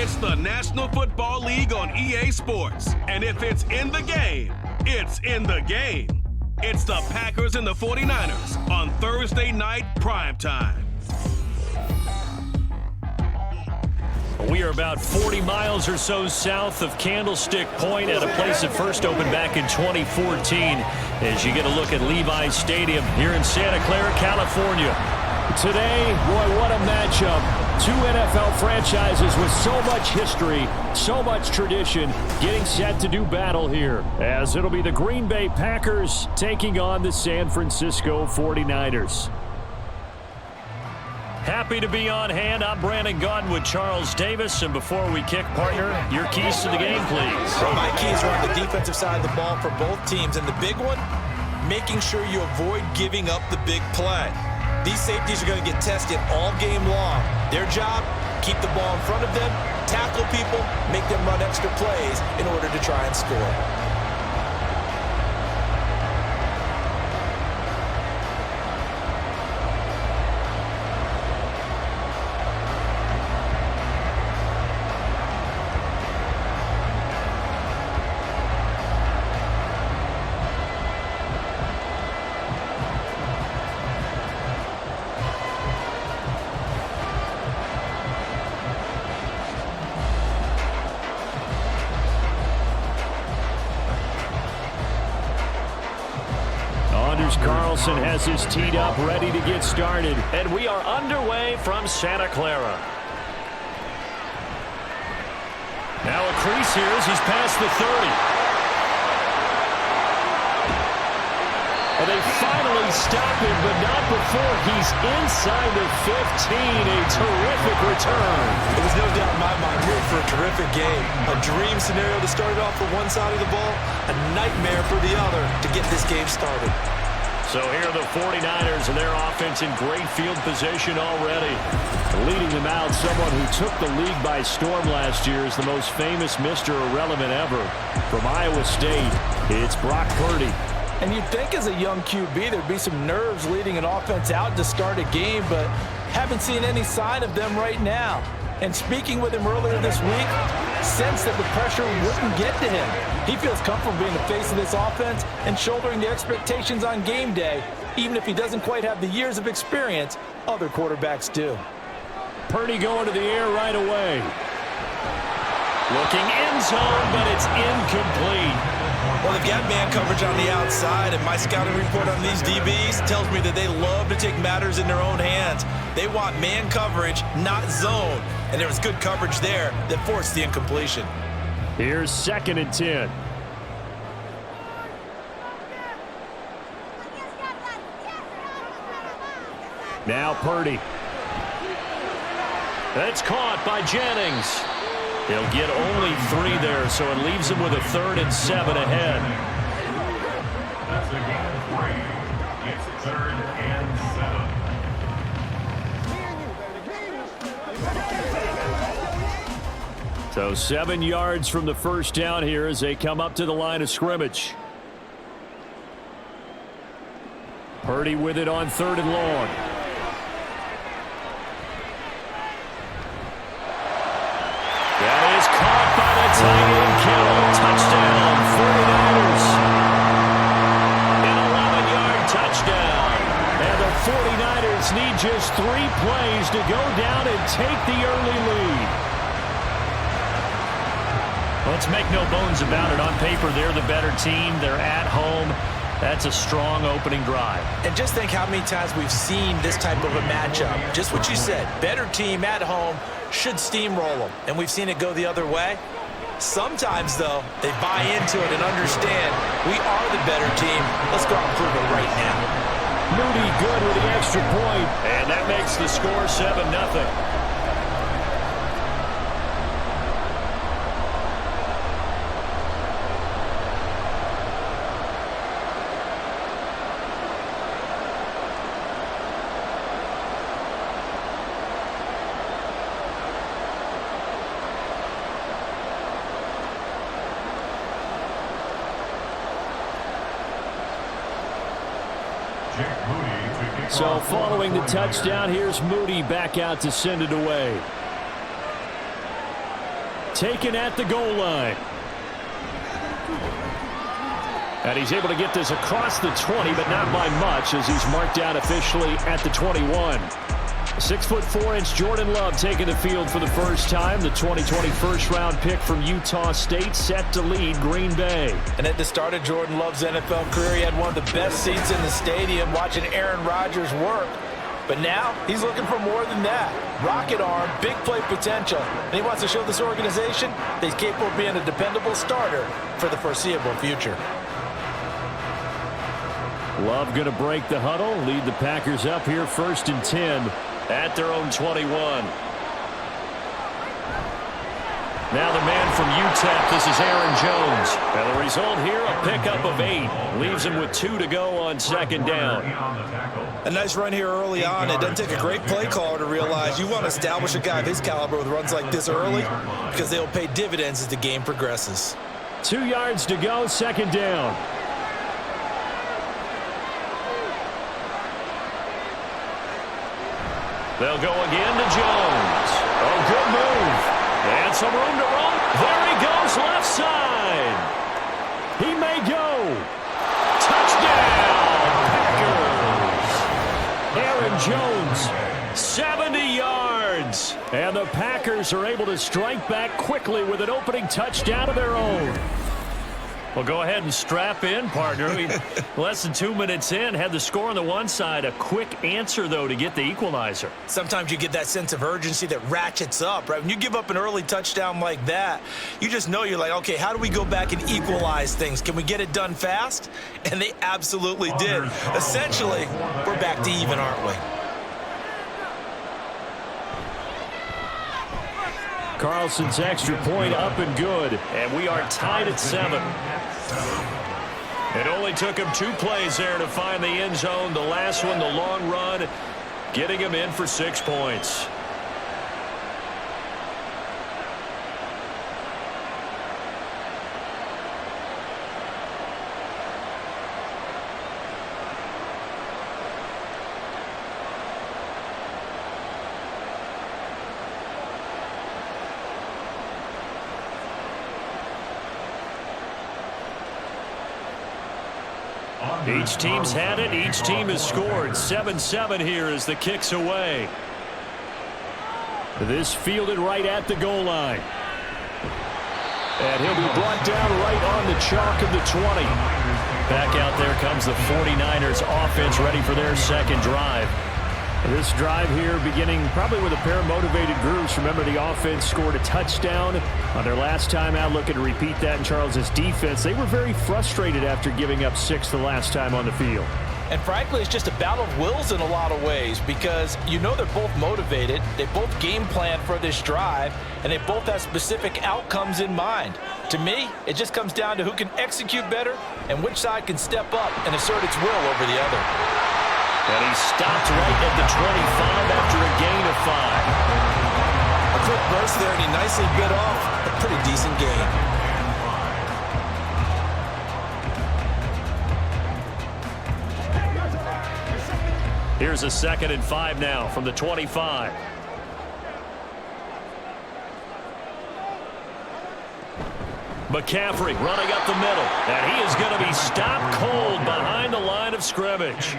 It's the National Football League on EA Sports. And if it's in the game, it's in the game. It's the Packers and the 49ers on Thursday night primetime. We are about 40 miles or so south of Candlestick Point at a place that first opened back in 2014 as you get a look at Levi's Stadium here in Santa Clara, California. Today, boy, what a matchup. Two NFL franchises with so much history, so much tradition, getting set to do battle here, as it'll be the Green Bay Packers taking on the San Francisco 49ers. Happy to be on hand. I'm Brandon Gaudin with Charles Davis. And before we kick, partner, your keys to the game, please. Well, my keys are on the defensive side of the ball for both teams. And the big one, making sure you avoid giving up the big play. These safeties are going to get tested all game long. Their job, keep the ball in front of them, tackle people, make them run extra plays in order to try and score. Carlson has his teed up, ready to get started. And we are underway from Santa Clara. Now a crease here as he's past the 30. And they finally stop him, but not before he's inside the 15. A terrific return. It was no doubt in my mind, we're for a terrific game. A dream scenario to start it off for one side of the ball, a nightmare for the other to get this game started. So here are the 49ers and their offense in great field position already. Leading them out, someone who took the league by storm last year is the most famous Mr. Irrelevant ever. From Iowa State, it's Brock Purdy. And you'd think as a young QB there'd be some nerves leading an offense out to start a game, but haven't seen any sign of them right now. And speaking with him earlier this week, sensed that the pressure wouldn't get to him. He feels comfortable being the face of this offense and shouldering the expectations on game day, even if he doesn't quite have the years of experience other quarterbacks do. Purdy going to the air right away. Looking end zone, but it's incomplete. Well, they've got man coverage on the outside, and my scouting report on these DBs tells me that they love to take matters in their own hands. They want man coverage, not zone. And there was good coverage there that forced the incompletion. Here's 2nd and 10. Now Purdy. That's caught by Jennings. He'll get only 3 there, so it leaves him with a 3rd and 7 ahead. That's a gain of 3. It's 3rd and 7. So 7 yards from the first down here as they come up to the line of scrimmage. Purdy with it on 3rd and long. That is caught by the tight end Kittle. Touchdown, 49ers. An 11-yard touchdown. And the 49ers need just 3 plays to go down and take the early lead. Let's make no bones about it. On paper, they're the better team. They're at home. That's a strong opening drive. And just think how many times we've seen this type of a matchup. Just what you said, better team at home should steamroll them. And we've seen it go the other way. Sometimes, though, they buy into it and understand we are the better team. Let's go out and prove it right now. Moody good with the extra point. And that makes the score 7-0. So following the touchdown, here's Moody back out to send it away. taken at the goal line. And he's able to get this across the 20, but not by much, as he's marked out officially at the 21. 6'4" Jordan Love taking the field for the first time. The 2020 first-round pick from Utah State set to lead Green Bay. And at the start of Jordan Love's NFL career, he had one of the best seats in the stadium watching Aaron Rodgers work. But now he's looking for more than that. Rocket arm, big play potential. And he wants to show this organization that he's capable of being a dependable starter for the foreseeable future. Love going to break the huddle, lead the Packers up here 1st and 10 at their own 21. Now the man from UTEP, this is Aaron Jones. And the result here, a pickup of 8. Leaves him with 2 to go on 2nd down. A nice run here early on. It doesn't take a great play caller to realize you want to establish a guy of his caliber with runs like this early, because they'll pay dividends as the game progresses. 2 yards to go, 2nd down. They'll go again to Jones. Oh, good move. And some room to run. There he goes, left side. He may go. Touchdown, Packers. Aaron Jones, 70 yards. And the Packers are able to strike back quickly with an opening touchdown of their own. Well, go ahead and strap in, partner. Less than 2 minutes in, had the score on the one side. A quick answer, though, to get the equalizer. Sometimes you get that sense of urgency that ratchets up, right? When you give up an early touchdown like that, you just know you're like, okay, how do we go back and equalize things? Can we get it done fast? And they absolutely did. Essentially, we're back to even, aren't we? Carlson's extra point up and good, and we are tied at 7. It only took him 2 plays there to find the end zone. The last one, the long run, getting him in for 6 points. Each team's had it. Each team has scored. 7-7 here as the kick's away. This fielded right at the goal line. And he'll be brought down right on the chalk of the 20. Back out there comes the 49ers offense ready for their second drive. This drive here beginning probably with a pair of motivated groups. Remember, the offense scored a touchdown on their last time out, looking to repeat that in Charles's defense. They were very frustrated after giving up 6 the last time on the field. And frankly, it's just a battle of wills in a lot of ways, because you know they're both motivated, they both game plan for this drive, and they both have specific outcomes in mind. To me, it just comes down to who can execute better and which side can step up and assert its will over the other. And he stopped right at the 25 after a gain of 5. A quick burst there, and he nicely bit off a pretty decent gain. Here's a 2nd and 5 now from the 25. McCaffrey running up the middle, and he is going to be stopped cold behind the line of scrimmage.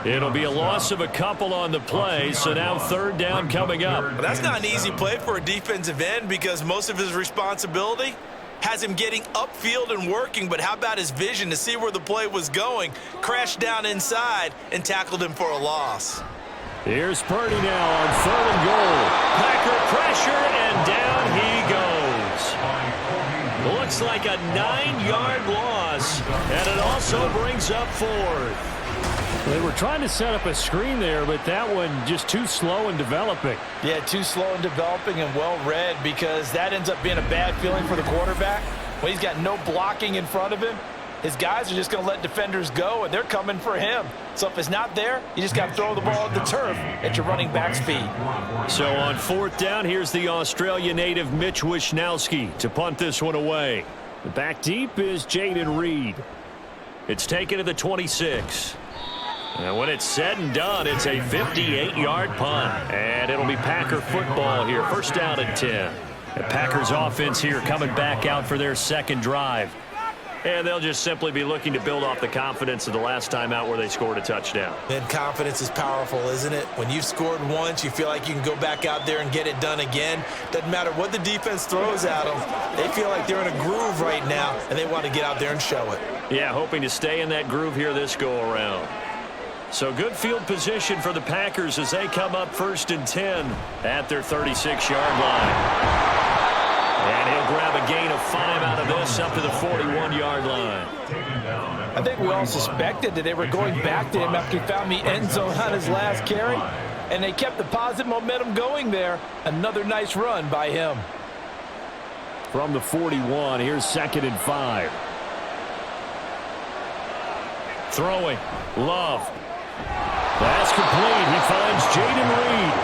It'll be a loss of a couple on the play, so now 3rd down coming up. Well, that's not an easy play for a defensive end, because most of his responsibility has him getting upfield and working, but how about his vision to see where the play was going, crashed down inside, and tackled him for a loss. Here's Purdy now on 3rd and goal. Packer pressure, and down he goes. Looks like a 9-yard loss, and it also brings up 4th. They were trying to set up a screen there, but that one just too slow in developing. Yeah, too slow in developing and well read, because that ends up being a bad feeling for the quarterback. When he's got no blocking in front of him, his guys are just going to let defenders go, and they're coming for him. So if it's not there, you just got to throw the ball at the turf at your running back speed. So on 4th down, here's the Australia native Mitch Wishnowski to punt this one away. The back deep is Jaden Reed. It's taken to the 26. And when it's said and done, it's a 58-yard punt. And it'll be Packer football here. 1st down and 10. The Packers offense here coming back out for their second drive. And they'll just simply be looking to build off the confidence of the last time out where they scored a touchdown. And confidence is powerful, isn't it? When you've scored once, you feel like you can go back out there and get it done again. Doesn't matter what the defense throws at them. They feel like they're in a groove right now, and they want to get out there and show it. Yeah, hoping to stay in that groove here this go-around. So good field position for the Packers as they come up 1st and 10 at their 36-yard line. And he'll grab a gain of 5 out of this up to the 41-yard line. I think we all suspected that they were going back to him after he found the end zone on his last carry, and they kept the positive momentum going there. Another nice run by him. From the 41, here's 2nd and 5. Throwing, Love. That's complete. He finds Jaden Reed.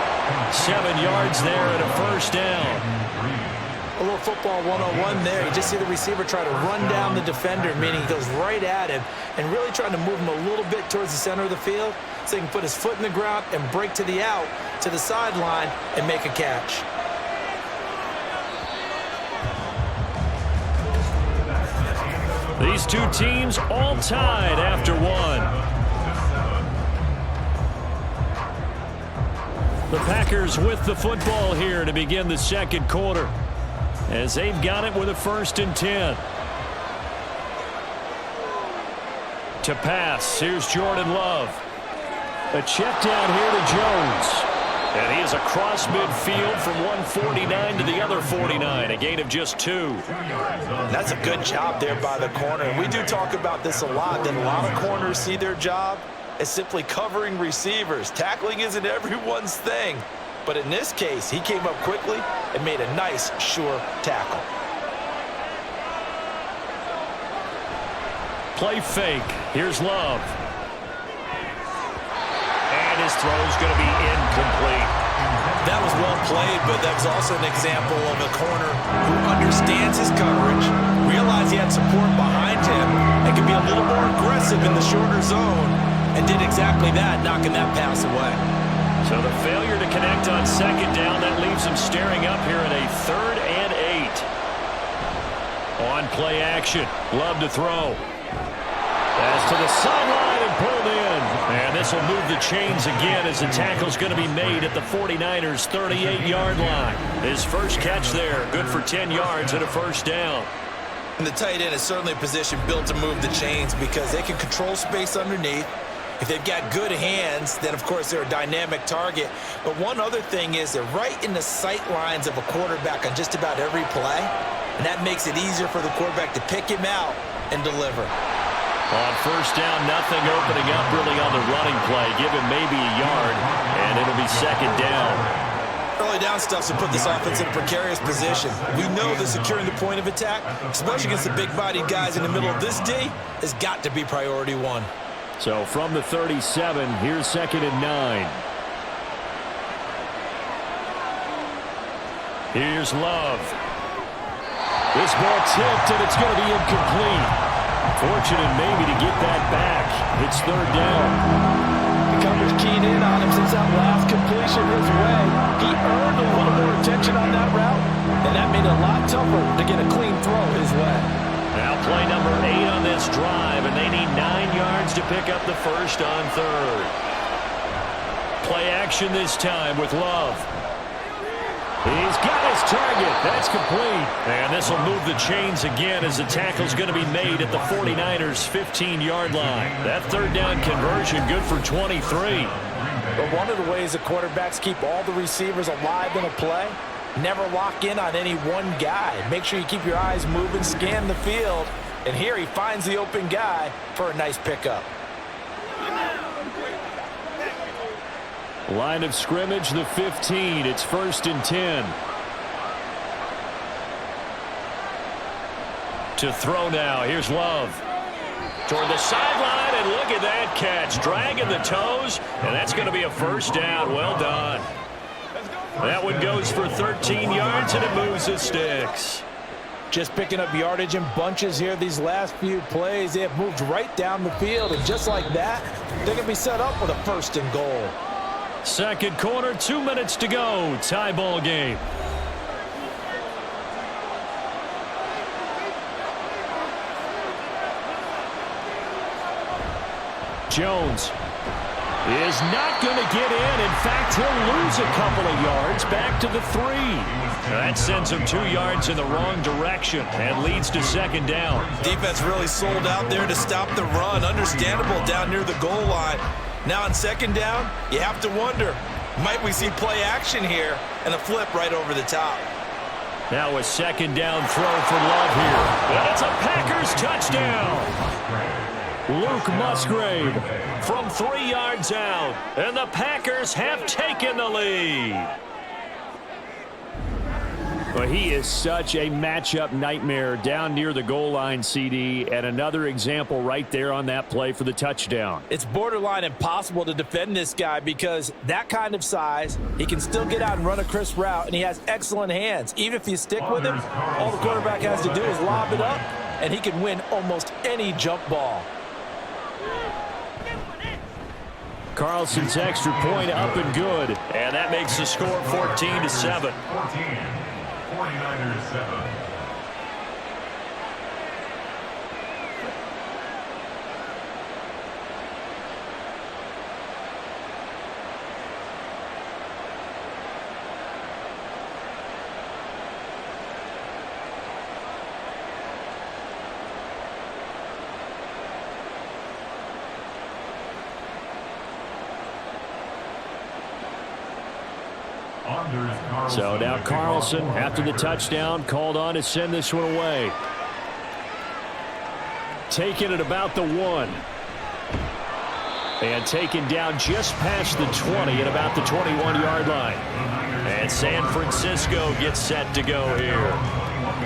7 yards there and a first down. A little football 101 there. You just see the receiver try to run down the defender, meaning he goes right at him and really trying to move him a little bit towards the center of the field so he can put his foot in the ground and break to the out, to the sideline, and make a catch. These two teams all tied after one. The Packers with the football here to begin the second quarter, as they've got it with a 1st and 10. To pass, here's Jordan Love. A check down here to Jones. And he is across midfield from 149 to the other 49, a gain of just 2. That's a good job there by the corner. We do talk about this a lot, that a lot of corners see their job as simply covering receivers. Tackling isn't everyone's thing. But in this case, he came up quickly and made a nice, sure tackle. Play fake. Here's Love. And his throw is going to be incomplete. That was well played, but that was also an example of a corner who understands his coverage, realized he had support behind him, and can be a little more aggressive in the shorter zone, and did exactly that, knocking that pass away. So the failure to connect on 2nd down, that leaves him staring up here at a 3rd and 8. On play action, Love to throw. Pass to the sideline and pulled in. And this will move the chains again as the tackle's going to be made at the 49ers' 38-yard line. His first catch there, good for 10 yards and a first down. And the tight end is certainly a position built to move the chains because they can control space underneath. If they've got good hands, then, of course, they're a dynamic target. But one other thing is they're right in the sight lines of a quarterback on just about every play, and that makes it easier for the quarterback to pick him out and deliver. On first down, nothing opening up really on the running play. Give him maybe a yard, and it'll be 2nd down. Early down stuff to put this offense in a precarious position. We know that securing the point of attack, especially against the big-bodied guys in the middle of this D, has got to be priority 1. So from the 37, here's 2nd and 9. Here's Love. This ball tipped, and it's going to be incomplete. Fortunate maybe to get that back. It's 3rd down. The coverage keyed in on him since that last completion his way. He earned a little more attention on that route, and that made it a lot tougher to get a clean throw his way. Now play number 8 on this drive, and they need 9 yards to pick up the first on 3rd. Play action this time with Love. He's got his target. That's complete. And this will move the chains again as the tackle's going to be made at the 49ers' 15-yard line. That 3rd down conversion good for 23. But one of the ways the quarterbacks keep all the receivers alive in a play, never lock in on any one guy. Make sure you keep your eyes moving, scan the field. And here he finds the open guy for a nice pickup. Line of scrimmage, the 15. It's 1st and 10. To throw now. Here's Love. Toward the sideline, and look at that catch. Dragging the toes, and that's going to be a first down. Well done. That one goes for 13 yards, and it moves the sticks. Just picking up yardage in bunches here these last few plays. They have moved right down the field, and just like that, they're going to be set up with a 1st and goal. Second quarter, 2 minutes to go. Tie ball game. Jones is not going to get in. In fact, he'll lose a couple of yards back to the 3. That sends him 2 yards in the wrong direction and leads to second down. Defense really sold out there to stop the run. Understandable down near the goal line. Now on second down, you have to wonder, might we see play action here and a flip right over the top? Now a second down throw for Love here. And it's a Packers touchdown. Luke Musgrave from 3 yards out. And the Packers have taken the lead. Well, he is such a matchup nightmare down near the goal line, CD, and another example right there on that play for the touchdown. It's borderline impossible to defend this guy because that kind of size, he can still get out and run a crisp route, and he has excellent hands. Even if you stick with him, all the quarterback has to do is lob it up, and he can win almost any jump ball. Carlson's extra point up and good, and that makes the score 14-7. 49ers 7. So now Carlson, after the touchdown, called on to send this one away. Taking it about the 1. And taken down just past the 20 at about the 21-yard line. And San Francisco gets set to go here.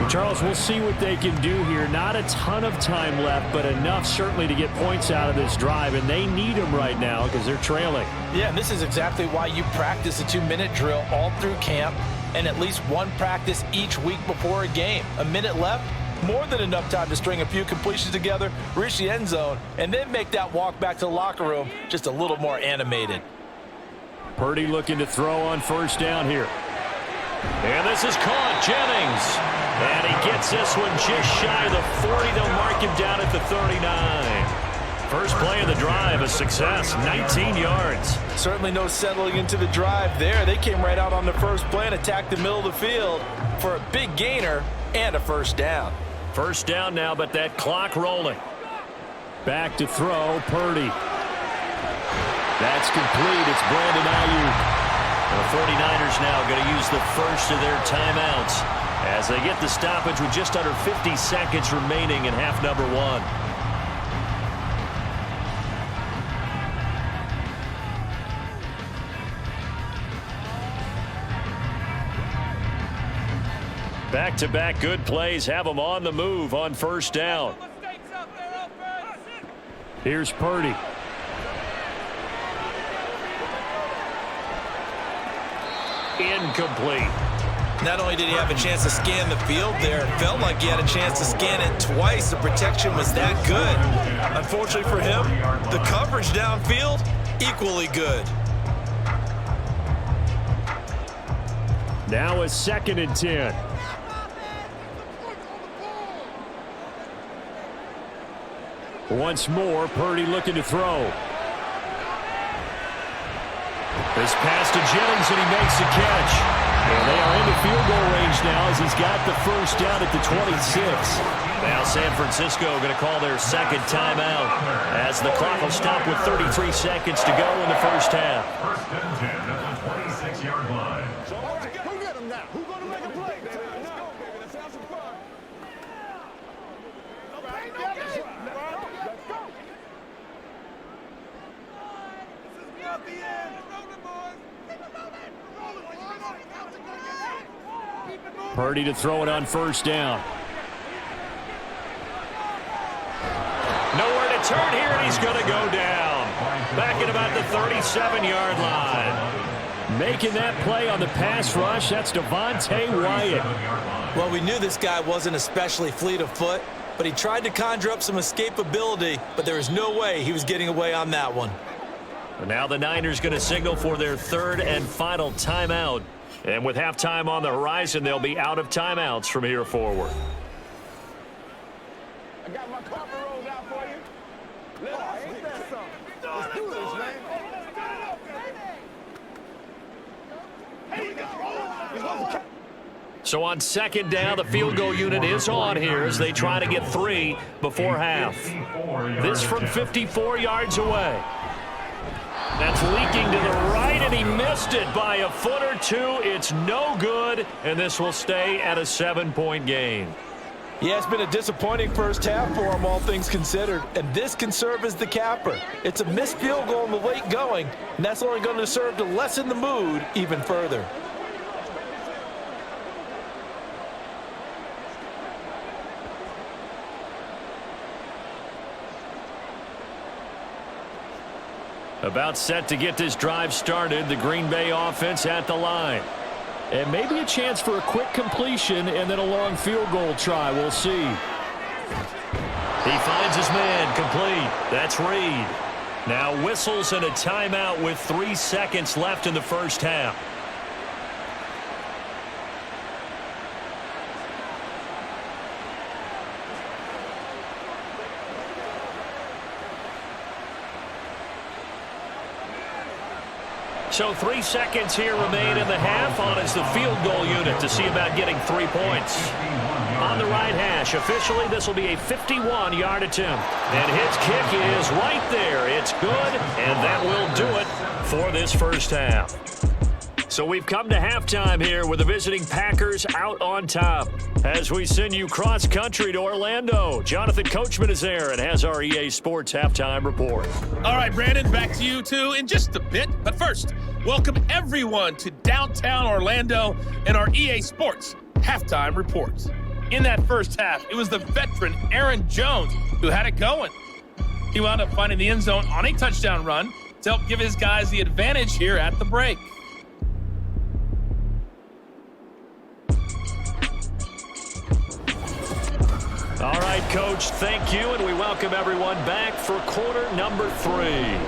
Charles, we'll see what they can do here. Not a ton of time left, but enough certainly to get points out of this drive, and they need them right now because they're trailing. Yeah, and this is exactly why you practice a 2-minute drill all through camp and at least one practice each week before a game. A minute left, more than enough time to string a few completions together, reach the end zone, and then make that walk back to the locker room just a little more animated. Purdy looking to throw on first down here. And this is caught. Jennings. And he gets this one just shy of the 40. They'll mark him down at the 39. First play of the drive, a success, 19 yards. Certainly no settling into the drive there. They came right out on the first play and attacked the middle of the field for a big gainer and a first down. First down now, but that clock rolling. Back to throw, Purdy. That's complete. It's Brandon Ayuk. The 49ers now going to use the first of their timeouts as they get the stoppage with just under 50 seconds remaining in half number 1. Back-to-back good plays have them on the move on first down. Here's Purdy. Incomplete. Not only did he have a chance to scan the field there, it felt like he had a chance to scan it twice. The protection was that good. Unfortunately for him, the coverage downfield, equally good. Now a 2nd and 10. Once more, Purdy looking to throw. This pass to Jennings, and he makes the catch. And they are into field goal range now as he's got the first down at the 26. Now San Francisco going to call their second timeout as the clock will stop with 33 seconds to go in the first half. First and 10 at the 26-yard line. Who get him now? Who's going to make a play? Let's go, baby. Let's have some fun. Let's go. This is not the end. Purdy to throw it on first down. Nowhere to turn here, and he's going to go down. Back at about the 37-yard line. Making that play on the pass rush, that's Devontae Wyatt. Well, we knew this guy wasn't especially fleet of foot, but he tried to conjure up some escapability, but there was no way he was getting away on that one. And now the Niners going to signal for their third and final timeout. And with halftime on the horizon, they'll be out of timeouts from here forward. I got my carpet rolls out for you. Ain't that something? So on second down, the field goal unit is on here as they try to get 3 before half. This from 54 yards away. That's leaking to the right, and he missed it by a foot or two. It's no good, and this will stay at a 7-point game. Yeah, it's been a disappointing first half for him, all things considered, and this can serve as the capper. It's a missed field goal in the late going, and that's only going to serve to lessen the mood even further. About set to get this drive started, the Green Bay offense at the line. And maybe a chance for a quick completion and then a long field goal try. We'll see. He finds his man complete. That's Reed. Now whistles and a timeout with 3 seconds left in the first half. So 3 seconds here remain in the half. On is the field goal unit to see about getting 3 points. On the right hash, officially this will be a 51-yard attempt. And his kick is right there. It's good, and that will do it for this first half. So we've come to halftime here with the visiting Packers out on top. As we send you cross-country to Orlando, Jonathan Coachman is there and has our EA Sports halftime report. All right, Brandon, back to you two in just a bit. But first, welcome everyone to downtown Orlando and our EA Sports halftime report. In that first half, it was the veteran Aaron Jones who had it going. He wound up finding the end zone on a touchdown run to help give his guys the advantage here at the break. All right, Coach, thank you, and we welcome everyone back for quarter number 3.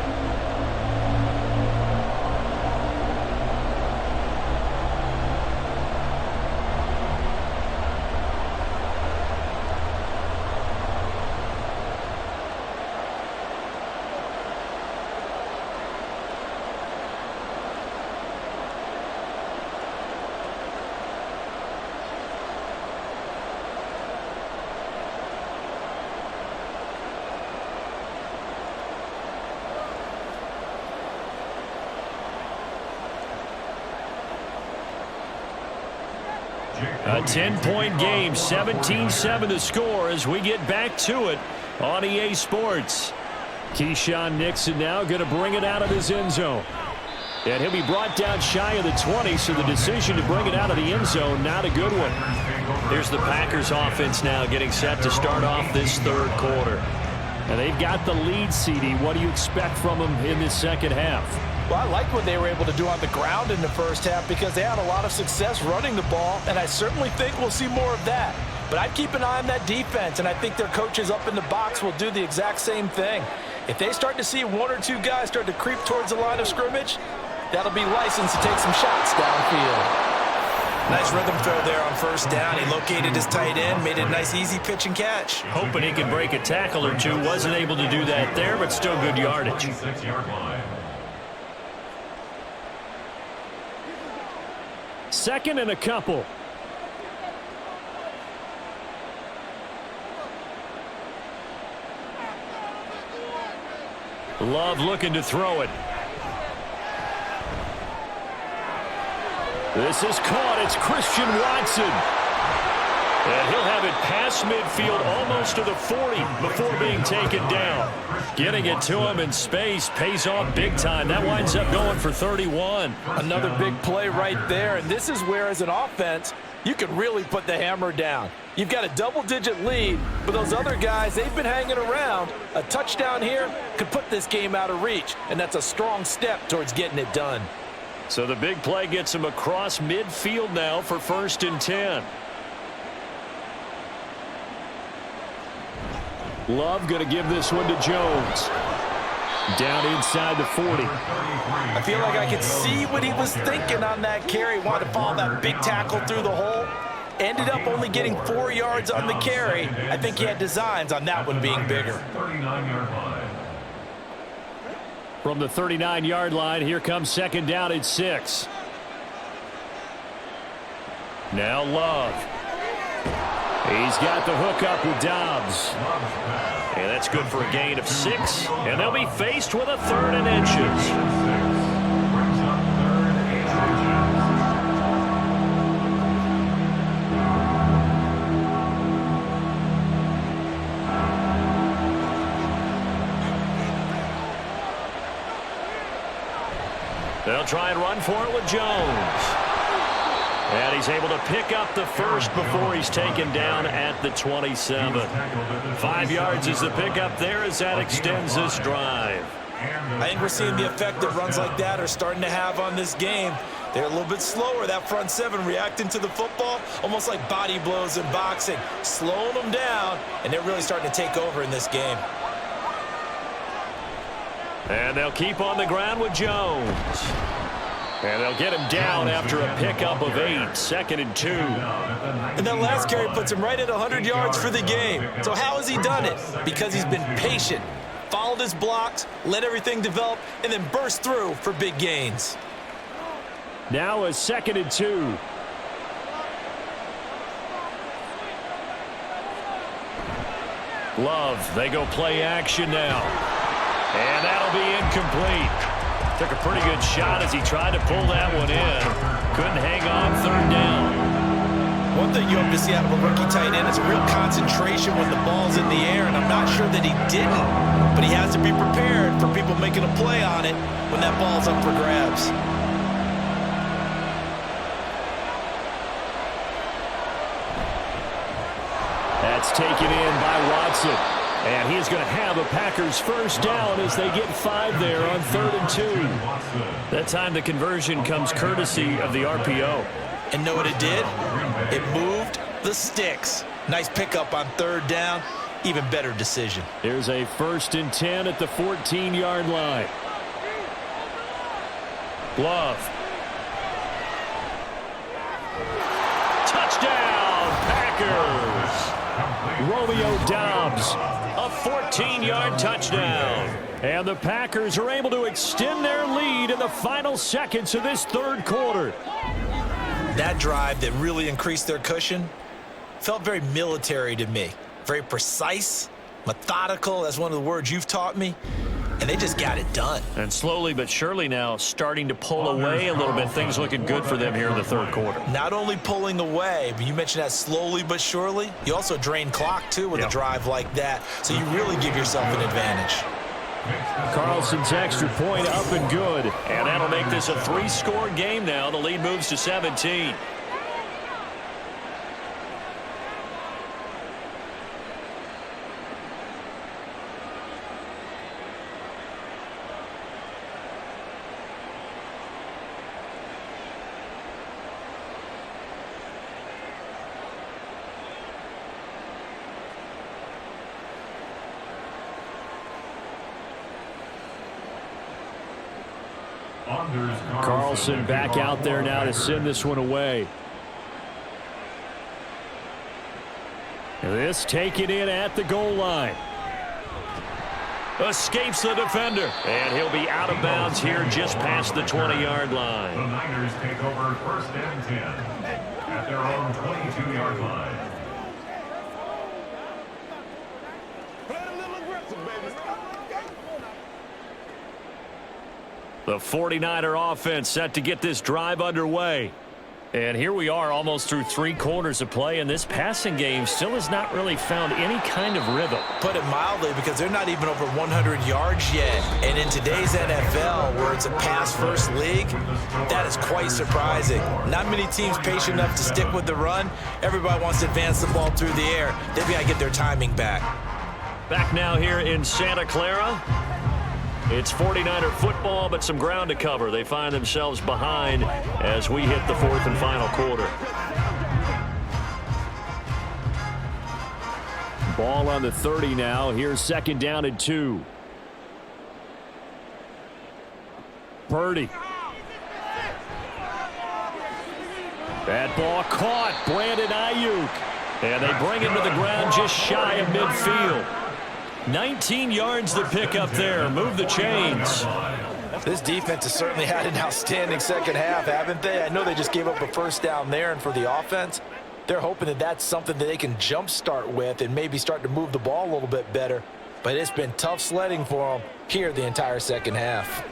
A 10-point game, 17-7 the score as we get back to it on EA Sports. Keyshawn Nixon now going to bring it out of his end zone. And he'll be brought down shy of the 20, so the decision to bring it out of the end zone, not a good one. Here's the Packers offense now getting set to start off this third quarter. And they've got the lead, CD. What do you expect from them in this second half? Well, I like what they were able to do on the ground in the first half because they had a lot of success running the ball, and I certainly think we'll see more of that. But I'd keep an eye on that defense, and I think their coaches up in the box will do the exact same thing. If they start to see 1 or 2 guys start to creep towards the line of scrimmage, that'll be license to take some shots downfield. Nice rhythm throw there on first down. He located his tight end, made it a nice easy pitch and catch. Hoping he could break a tackle or two. Wasn't able to do that there, but still good yardage. Second and a couple. Love looking to throw it. This is caught. It's Christian Watson. And he'll have it past midfield almost to the 40 before being taken down. Getting it to him in space pays off big time. That winds up going for 31. Another big play right there, and this is where, as an offense, you can really put the hammer down. You've got a double-digit lead, but those other guys, they've been hanging around. A touchdown here could put this game out of reach, and that's a strong step towards getting it done. So the big play gets him across midfield now for 1st and 10. Love going to give this one to Jones. Down inside the 40. I feel like I could see what he was thinking on that carry. Wanted to follow that big tackle through the hole. Ended up only getting 4 yards on the carry. I think he had designs on that one being bigger. From the 39-yard line, here comes second down at 6. Now Love. He's got the hook up with Dobbs. And that's good for a gain of 6. And they'll be faced with a 3rd and inches. They'll try and run for it with Jones. And he's able to pick up the first before he's taken down at the 27. 5 yards is the pickup there as that extends this drive. I think we're seeing the effect that runs like that are starting to have on this game. They're a little bit slower, that front 7 reacting to the football, almost like body blows in boxing, slowing them down, and they're really starting to take over in this game. And they'll keep on the ground with Jones. And they'll get him down after a pickup of 8, 2nd and 2. And that last carry puts him right at 100 yards for the game. So how has he done it? Because he's been patient, followed his blocks, let everything develop, and then burst through for big gains. Now a 2nd and 2. Love, they go play action now. And that'll be incomplete. Took a pretty good shot as he tried to pull that one in. Couldn't hang on 3rd down. One thing you hope to see out of a rookie tight end is real concentration when the ball's in the air, and I'm not sure that he didn't, but he has to be prepared for people making a play on it when that ball's up for grabs. That's taken in by Watson. And he's going to have a Packers first down as they get 5 there on 3rd and 2. That time the conversion comes courtesy of the RPO. And know what it did? It moved the sticks. Nice pickup on 3rd down. Even better decision. Here's a 1st and 10 at the 14-yard line. Love. Touchdown, Packers. Romeo Dobbs, a 14-yard touchdown. And the Packers are able to extend their lead in the final seconds of this 3rd quarter. That drive that really increased their cushion felt very military to me. Very precise, methodical. That's one of the words you've taught me. And they just got it done. And slowly but surely now starting to pull away a little bit. Things looking good for them here in the 3rd quarter. Not only pulling away, but you mentioned that slowly but surely. You also drain clock, too, with a drive like that. So you really give yourself an advantage. Carlson's extra point up and good. And that'll make this a 3-score game now. The lead moves to 17. Carlson back out there now to send this one away. This taken in at the goal line. Escapes the defender. And he'll be out of bounds here just past the 20-yard line. The Niners take over 1st and 10 at their own 22-yard line. The 49er offense set to get this drive underway. And here we are almost through 3 quarters of play, and this passing game still has not really found any kind of rhythm. Put it mildly, because they're not even over 100 yards yet. And in today's NFL, where it's a pass-first league, that is quite surprising. Not many teams patient enough to stick with the run. Everybody wants to advance the ball through the air. They've got to get their timing back. Back now here in Santa Clara. It's 49er football, but some ground to cover. They find themselves behind as we hit the 4th and final quarter. Ball on the 30 now. Here's 2nd down and 2. Purdy. That ball caught. Brandon Ayuk. And they bring him to the ground just shy of midfield. 19 yards to pick up there. Move the chains. This defense has certainly had an outstanding second half, haven't they? I know they just gave up a first down there, and for the offense, they're hoping that that's something that they can jumpstart with and maybe start to move the ball a little bit better. But it's been tough sledding for them here the entire second half.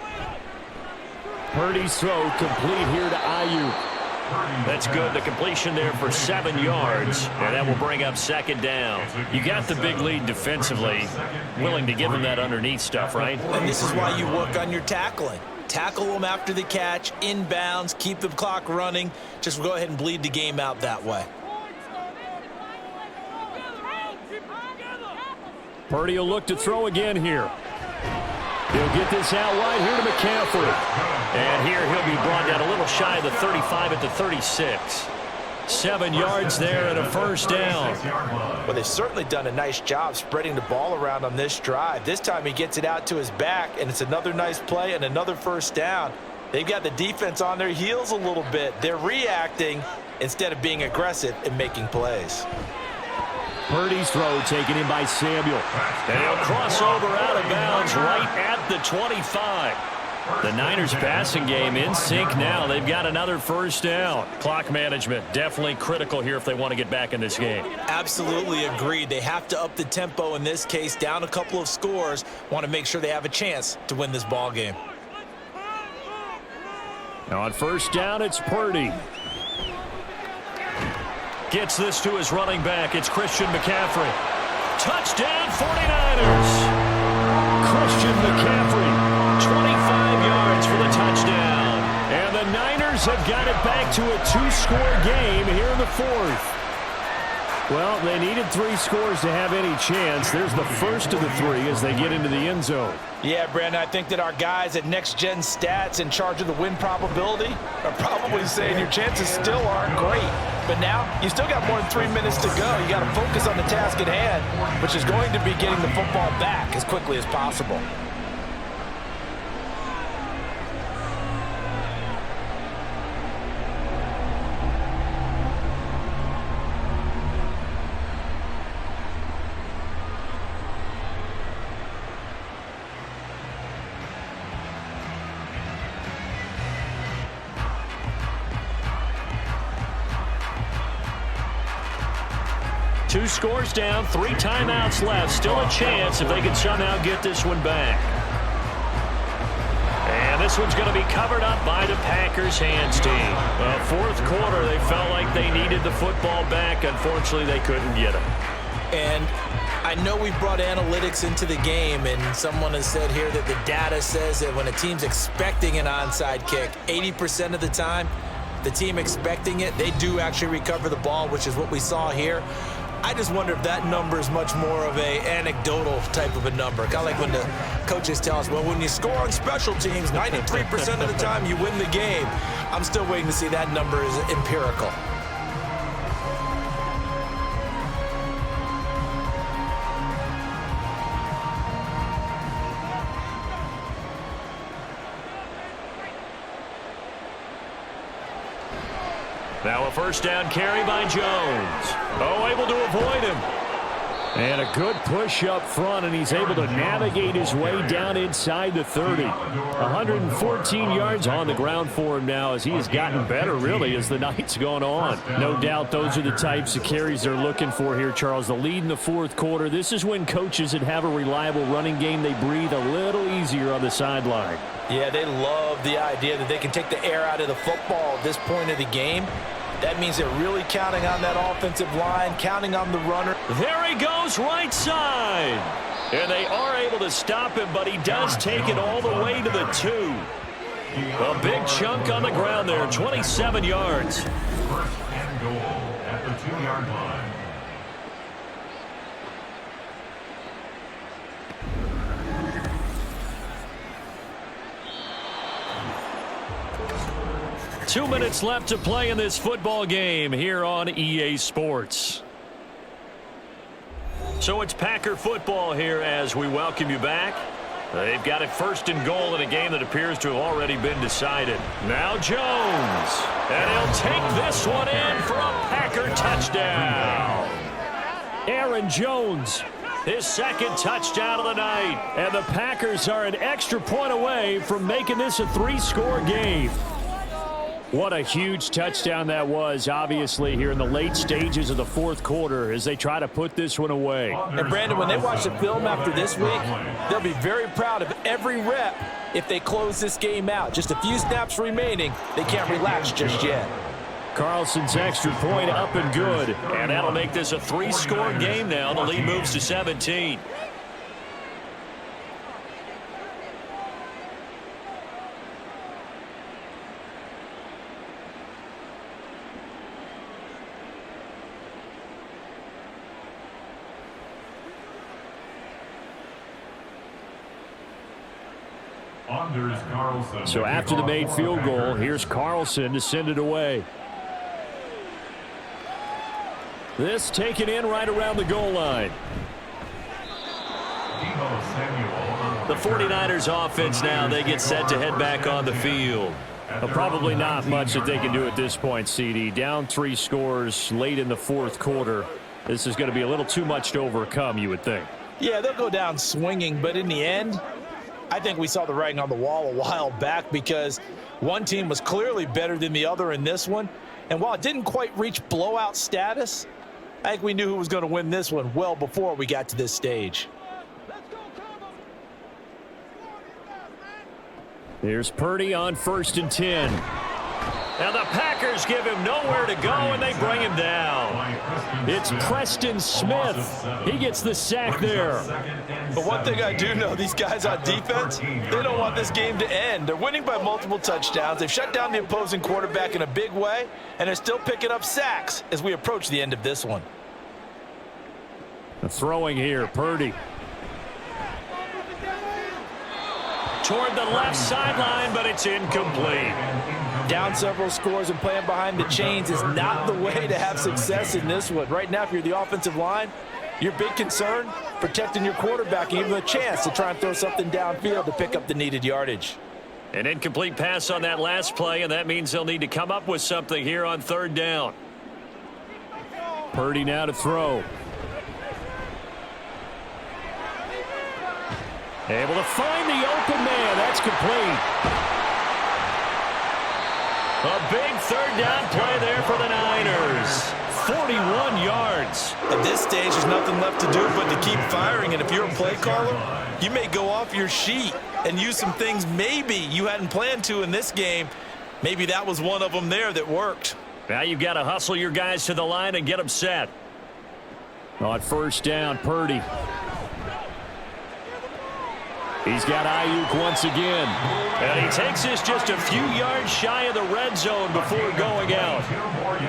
Purdy's throw complete here to Ayuk. That's good. The completion there for 7 yards, and that will bring up second down. You got the big lead defensively, willing to give them that underneath stuff, right? And this is why you work on your tackling. Tackle them after the catch, inbounds, keep the clock running. Just go ahead and bleed the game out that way. Purdy will look to throw again here. He'll get this out wide here to McCaffrey. And here he'll be brought down a little shy of the 35 at the 36. 7 yards there and a first down. Well, they've certainly done a nice job spreading the ball around on this drive. This time he gets it out to his back, and it's another nice play and another first down. They've got the defense on their heels a little bit. They're reacting instead of being aggressive and making plays. Purdy's throw taken in by Samuel. And he'll cross over out of bounds right at the 25. The Niners passing game in sync now. They've got another first down. Clock management definitely critical here if they want to get back in this game. Absolutely agreed. They have to up the tempo in this case, down a couple of scores. Want to make sure they have a chance to win this ball game. Now on first down, it's Purdy. Gets this to his running back. It's Christian McCaffrey. Touchdown 49ers. Christian McCaffrey, 25 yards for the touchdown. And the Niners have got it back to a 2-score game here in the fourth. Well, they needed 3 scores to have any chance. There's the first of the 3 as they get into the end zone. Yeah, Brandon, I think that our guys at Next Gen Stats in charge of the win probability are probably saying your chances still aren't great. But now, you still got more than 3 minutes to go. You got to focus on the task at hand, which is going to be getting the football back as quickly as possible. Two scores down, 3 timeouts left. Still a chance if they can somehow get this one back. And this one's going to be covered up by the Packers hands team. Well, fourth quarter, they felt like they needed the football back. Unfortunately, they couldn't get it. And I know we brought analytics into the game, and someone has said here that the data says that when a team's expecting an onside kick, 80% of the time, the team expecting it, they do actually recover the ball, which is what we saw here. I just wonder if that number is much more of a anecdotal type of a number. Kind of like when the coaches tell us, well, when you score on special teams, 93% of the time you win the game. I'm still waiting to see that number is empirical. Now a first down carry by Jones. Oh, able to avoid him. And a good push up front, and he's able to navigate his way down inside the 30. 114 yards on the ground for him now as he has gotten better, really, as the night's gone on. No doubt those are the types of carries they're looking for here, Charles. The lead in the fourth quarter. This is when coaches that have a reliable running game, they breathe a little easier on the sideline. Yeah, they love the idea that they can take the air out of the football at this point of the game. That means they're really counting on that offensive line, counting on the runner. There he goes, right side. And they are able to stop him, but he does take it all the way to the 2. A big chunk on the ground there, 27 yards. First and goal at the 2-yard line. Two minutes left to play in this football game here on EA Sports. So it's Packer football here as we welcome you back. They've got it first and goal in a game that appears to have already been decided. Now Jones. And he'll take this one in for a Packer touchdown. Aaron Jones his second touchdown of the night. And the Packers are an extra point away from making this a 3-score game. What a huge touchdown that was, obviously, here in the late stages of the fourth quarter as they try to put this one away. And, Brandon, when they watch the film after this week, they'll be very proud of every rep if they close this game out. Just a few snaps remaining. They can't relax just yet. Carlson's extra point up and good. And that'll make this a 3-score game now. The lead moves to 17. So after the made field goal, here's Carlson to send it away. This taken in right around the goal line. The 49ers offense now, they get set to head back on the field. Probably not much that they can do at this point, CD. Down 3 scores late in the fourth quarter. This is going to be a little too much to overcome, you would think. Yeah, they'll go down swinging, but in the end, I think we saw the writing on the wall a while back because one team was clearly better than the other in this one. And while it didn't quite reach blowout status, I think we knew who was going to win this one well before we got to this stage. Here's Purdy on 1st and 10. And the Packers give him nowhere to go, and they bring him down. It's Preston Smith. He gets the sack there. But one thing I do know, these guys on defense, they don't want this game to end. They're winning by multiple touchdowns. They've shut down the opposing quarterback in a big way, and they're still picking up sacks as we approach the end of this one. The throwing here, Purdy. Toward the left sideline, but it's incomplete. Down several scores and playing behind the chains is not the way to have success in this one. Right now, if you're the offensive line, your big concern, protecting your quarterback and giving him a chance to try and throw something downfield to pick up the needed yardage. An incomplete pass on that last play, and that means they'll need to come up with something here on 3rd down. Purdy now to throw. Able to find the open man. That's complete. A big 3rd down play there for the Niners. 41 yards. At this stage, there's nothing left to do but to keep firing. And if you're a play caller, you may go off your sheet and use some things maybe you hadn't planned to in this game. Maybe that was one of them there that worked. Now you've got to hustle your guys to the line and get them set. On 1st down, Purdy. He's got Ayuk once again. And he takes this just a few yards shy of the red zone before going out.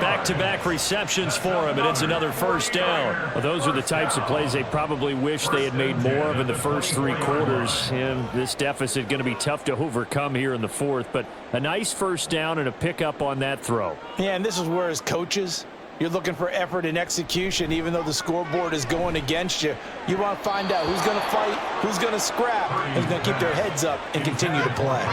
Back-to-back receptions for him, and it's another 1st down. Well, those are the types of plays they probably wish they had made more of in the first 3 quarters. And this deficit going to be tough to overcome here in the 4th. But a nice 1st down and a pickup on that throw. Yeah, and this is where as coaches, you're looking for effort and execution, even though the scoreboard is going against you. You want to find out who's going to fight, who's going to scrap, who's going to keep their heads up and continue to play.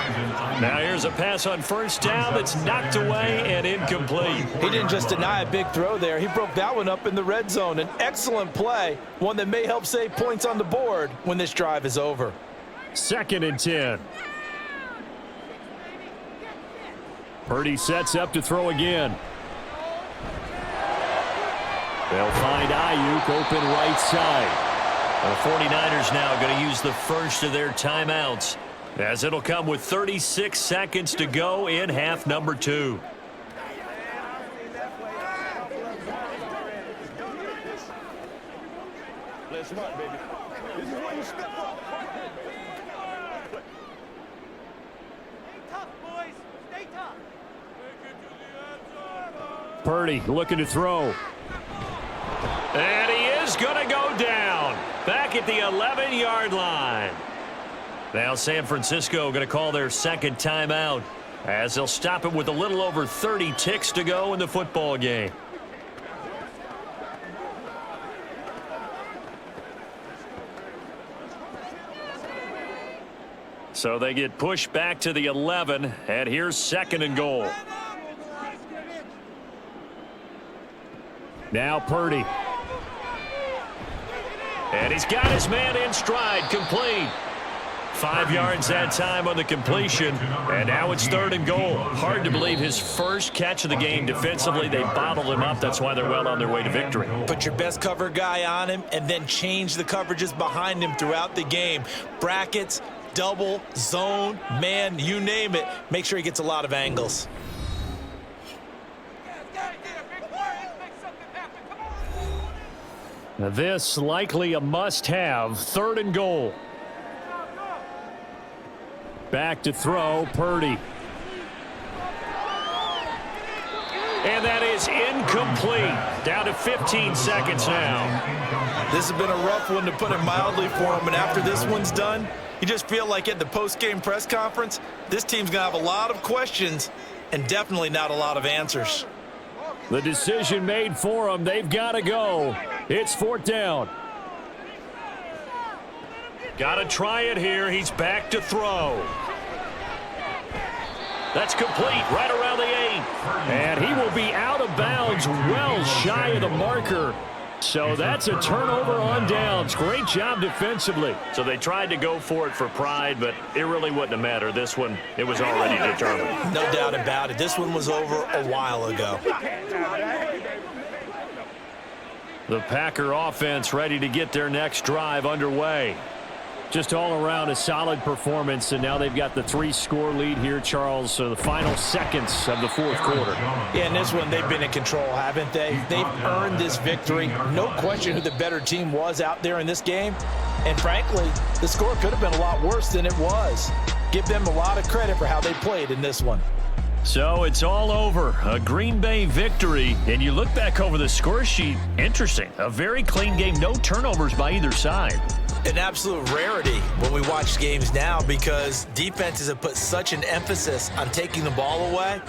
Now here's a pass on 1st down that's knocked away and incomplete. He didn't just deny a big throw there. He broke that one up in the red zone. An excellent play, one that may help save points on the board when this drive is over. 2nd and 10. Purdy sets up to throw again. They'll find Ayuk open right side. The 49ers now going to use the first of their timeouts, as it'll come with 36 seconds to go in half number 2. Let's run, baby. This is where you step up. Stay tough, boys. Stay tough. Purdy looking to throw. And he is going to go down back at the 11-yard line. Now San Francisco going to call their 2nd timeout as they'll stop it with a little over 30 ticks to go in the football game. So they get pushed back to the 11, and here's 2nd and goal. Now Purdy. And he's got his man in stride, complete. 5 yards that time on the completion, and now it's 3rd and goal. Hard to believe his first catch of the game defensively. They bottled him up. That's why they're well on their way to victory. Put your best cover guy on him and then change the coverages behind him throughout the game. Brackets, double, zone, man, you name it. Make sure he gets a lot of angles. Now this likely a must-have. 3rd and goal. Back to throw, Purdy. And that is incomplete. Down to 15 seconds now. This has been a rough one, to put it mildly, for him. And after this one's done, you just feel like at the post-game press conference, this team's going to have a lot of questions and definitely not a lot of answers. The decision made for them. They've got to go. It's 4th down. Got to try it here. He's back to throw. That's complete right around the 8. And he will be out of bounds, well shy of the marker. So that's a turnover on downs. Great job defensively. So they tried to go for it for pride, but it really wouldn't have mattered. This one, it was already determined. No doubt about it. This one was over a while ago. The Packer offense ready to get their next drive underway. Just all around a solid performance, and now they've got the 3-score lead here, Charles. So the final seconds of the 4th quarter. Yeah, in this one, they've been in control, haven't they? They've earned this victory. No question who the better team was out there in this game. And frankly, the score could have been a lot worse than it was. Give them a lot of credit for how they played in this one. So it's all over. A Green Bay victory. And you look back over the score sheet, interesting. A very clean game, no turnovers by either side. An absolute rarity when we watch games now, because defenses have put such an emphasis on taking the ball away.